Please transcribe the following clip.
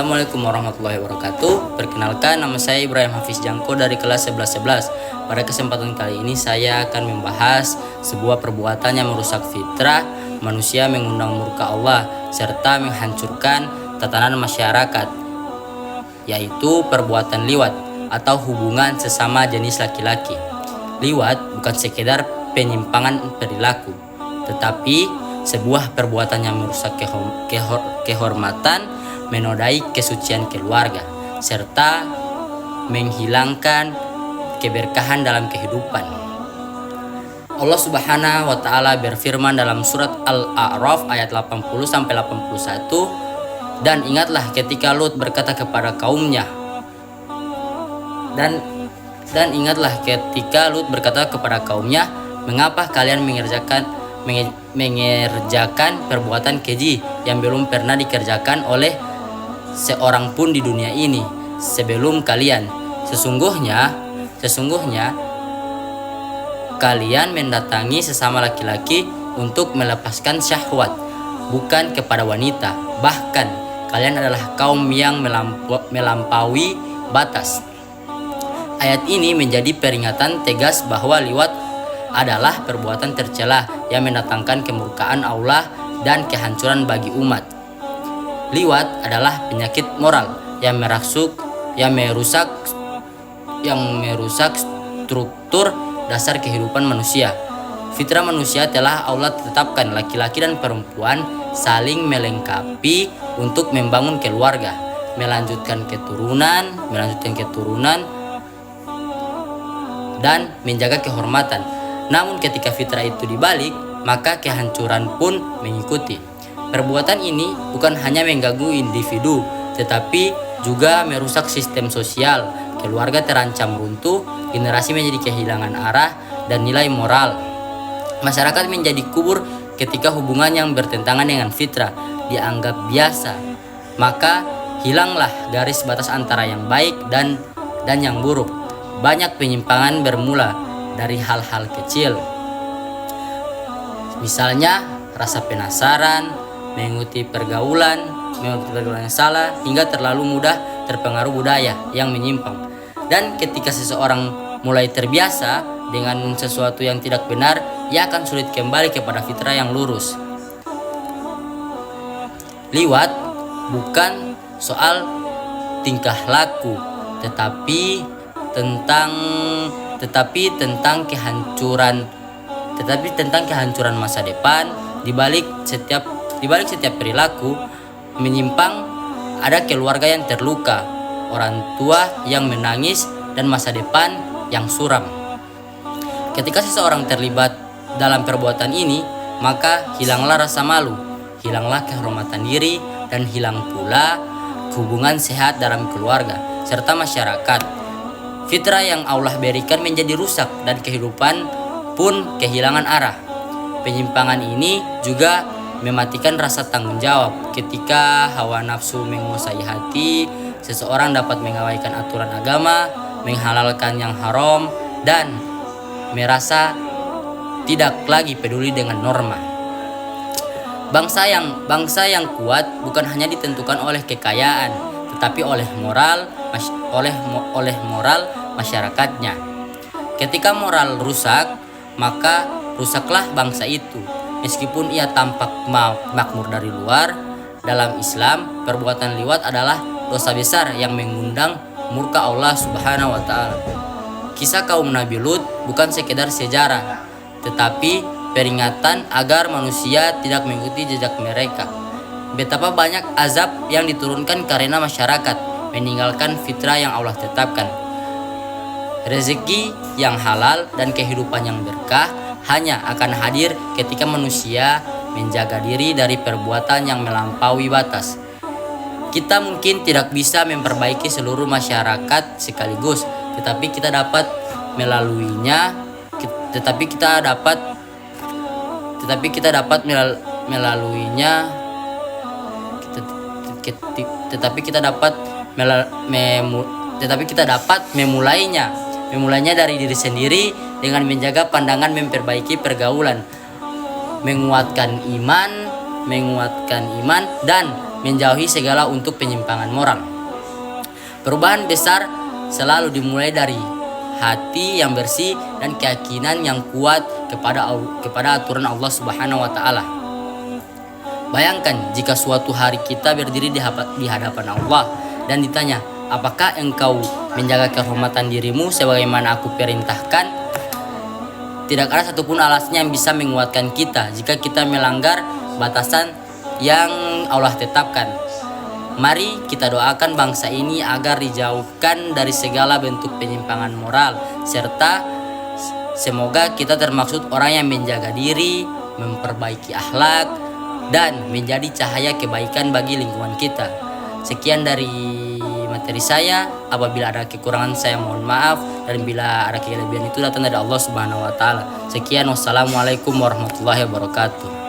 Assalamualaikum warahmatullahi wabarakatuh. Perkenalkan, nama saya Ibrahim Hafiz Jangko dari kelas 1111. Pada kesempatan kali ini saya akan membahas sebuah perbuatan yang merusak fitrah manusia, mengundang murka Allah, serta menghancurkan tatanan masyarakat, yaitu perbuatan liwat atau hubungan sesama jenis laki-laki. Liwat bukan sekedar penyimpangan perilaku, tetapi sebuah perbuatan yang merusak kehormatan, menodai kesucian keluarga, serta menghilangkan keberkahan dalam kehidupan. Allah Subhanahu wa taala berfirman dalam surat Al-A'raf ayat 80-81, dan ingatlah ketika Lut berkata kepada kaumnya, dan ingatlah ketika Lut berkata kepada kaumnya, mengapa kalian mengerjakan perbuatan keji yang belum pernah dikerjakan oleh seorang pun di dunia ini sebelum kalian. Sesungguhnya kalian mendatangi sesama laki-laki untuk melepaskan syahwat, bukan kepada wanita. Bahkan kalian adalah kaum yang melampaui batas. Ayat ini menjadi peringatan tegas bahwa liwat adalah perbuatan tercela yang mendatangkan kemurkaan Allah dan kehancuran bagi umat. Liwat adalah penyakit moral yang merusak struktur dasar kehidupan manusia. Fitrah manusia telah Allah tetapkan laki-laki dan perempuan saling melengkapi untuk membangun keluarga, melanjutkan keturunan dan menjaga kehormatan. Namun ketika fitrah itu dibalik, maka kehancuran pun mengikuti. Perbuatan ini bukan hanya mengganggu individu, tetapi juga merusak sistem sosial. Keluarga terancam runtuh, generasi menjadi kehilangan arah dan nilai moral. Masyarakat menjadi kubur ketika hubungan yang bertentangan dengan fitrah dianggap biasa. Maka hilanglah garis batas antara yang baik dan yang buruk. Banyak penyimpangan bermula dari hal-hal kecil. Misalnya rasa penasaran, mengikuti pergaulan yang salah, hingga terlalu mudah terpengaruh budaya yang menyimpang. Dan ketika seseorang mulai terbiasa dengan sesuatu yang tidak benar, ia akan sulit kembali kepada fitrah yang lurus. Liwat bukan soal tingkah laku, tetapi tentang kehancuran masa depan. Di balik setiap perilaku menyimpang ada keluarga yang terluka, orang tua yang menangis, dan masa depan yang suram. Ketika seseorang terlibat dalam perbuatan ini, maka hilanglah rasa malu, hilanglah kehormatan diri, dan hilang pula hubungan sehat dalam keluarga serta masyarakat. Fitrah yang Allah berikan menjadi rusak dan kehidupan pun kehilangan arah. Penyimpangan ini juga mematikan rasa tanggung jawab. Ketika hawa nafsu menguasai hati, seseorang dapat mengabaikan aturan agama, menghalalkan yang haram, dan merasa tidak lagi peduli dengan norma. Bangsa yang kuat bukan hanya ditentukan oleh kekayaan, tetapi oleh moral masyarakatnya. Ketika moral rusak, maka rusaklah bangsa itu. Meskipun ia tampak makmur dari luar, dalam Islam perbuatan liwat adalah dosa besar yang mengundang murka Allah Subhanahu wa taala. Kisah kaum Nabi Lut bukan sekedar sejarah, tetapi peringatan agar manusia tidak mengikuti jejak mereka. Betapa banyak azab yang diturunkan karena masyarakat meninggalkan fitrah yang Allah tetapkan. Rezeki yang halal dan kehidupan yang berkah hanya akan hadir ketika manusia menjaga diri dari perbuatan yang melampaui batas. Kita mungkin tidak bisa memperbaiki seluruh masyarakat sekaligus, tetapi kita dapat melaluinya. Tetapi kita dapat memulainya dari diri sendiri dengan menjaga pandangan, memperbaiki pergaulan, menguatkan iman dan menjauhi segala untuk penyimpangan moral. Perubahan besar selalu dimulai dari hati yang bersih dan keyakinan yang kuat kepada aturan Allah Subhanahu wa taala. Bayangkan jika suatu hari kita berdiri di hadapan Allah dan ditanya, "Apakah engkau menjaga kehormatan dirimu sebagaimana aku perintahkan?" Tidak ada satupun alasan yang bisa menguatkan kita jika kita melanggar batasan yang Allah tetapkan. Mari kita doakan bangsa ini agar dijauhkan dari segala bentuk penyimpangan moral, serta semoga kita termasuk orang yang menjaga diri, memperbaiki akhlak, dan menjadi cahaya kebaikan bagi lingkungan kita. Sekian dari materi saya. Apabila ada kekurangan saya mohon maaf, dan bila ada kelebihan itu datang dari Allah Subhanahu wa taala. Sekian, wassalamualaikum warahmatullahi wabarakatuh.